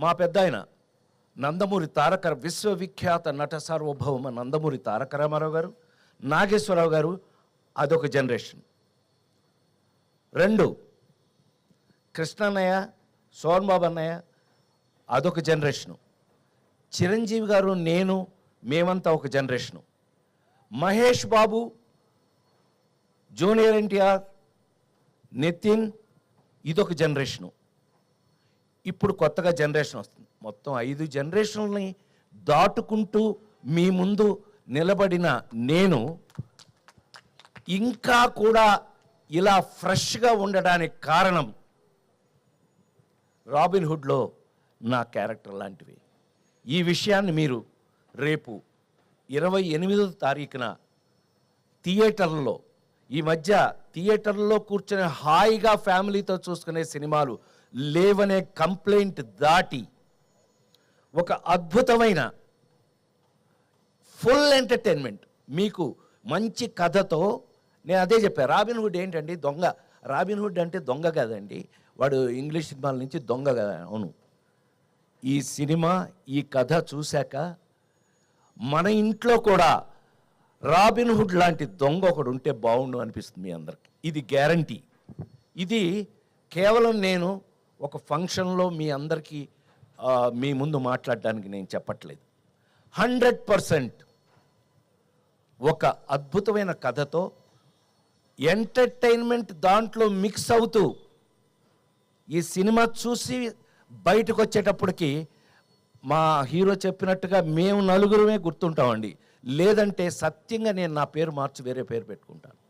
మా పెద్దాయన నందమూరి తారక విశ్వవిఖ్యాత నట సార్వభౌమ నందమూరి తారక రామారావు గారు, నాగేశ్వరరావు గారు, అదొక జనరేషన్. 2 కృష్ణన్నయ్య, సోన్బాబు అన్నయ్య, అదొక జనరేషను. చిరంజీవి గారు, నేను, మేమంతా ఒక జనరేషను. మహేష్ బాబు, జూనియర్ ఎన్టీఆర్, నితిన్, ఇదొక జనరేషను. ఇప్పుడు కొత్తగా జనరేషన్ వస్తుంది. మొత్తం 5 జనరేషన్లని దాటుకుంటూ మీ ముందు నిలబడిన నేను ఇంకా కూడా ఇలా ఫ్రెష్గా ఉండడానికి కారణం రాబిన్ హుడ్లో నా క్యారెక్టర్ లాంటివి. ఈ విషయాన్ని మీరు రేపు 28వ తారీఖున థియేటర్లలో, ఈ మధ్య థియేటర్లో కూర్చొని హాయిగా ఫ్యామిలీతో చూసుకునే సినిమాలు లేవనే కంప్లైంట్ దాటి ఒక అద్భుతమైన ఫుల్ ఎంటర్టైన్మెంట్ మీకు మంచి కథతో, నేను అదే చెప్పాను. రాబిన్ హుడ్ ఏంటండి? దొంగ. రాబిన్ హుడ్ అంటే దొంగ కదండి, వాడు ఇంగ్లీష్ సినిమాల నుంచి దొంగ కదా. అవును, ఈ సినిమా, ఈ కథ చూశాక మన ఇంట్లో కూడా రాబిన్ హుడ్ లాంటి దొంగ ఒకడు ఉంటే బాగుండు అనిపిస్తుంది మీ అందరికి. ఇది గ్యారంటీ. ఇది కేవలం నేను ఒక ఫంక్షన్లో మీ అందరికీ మీ ముందు మాట్లాడడానికి నేను చెప్పట్లేదు. 100% ఒక అద్భుతమైన కథతో ఎంటర్టైన్మెంట్ దాంట్లో మిక్స్ అవుతూ ఈ సినిమా చూసి బయటకు వచ్చేటప్పటికి మా హీరో చెప్పినట్టుగా మేము 4 గుర్తుంటామండి. లేదంటే సత్యంగా నేను నా పేరు మార్చి వేరే పేరు పెట్టుకుంటాను.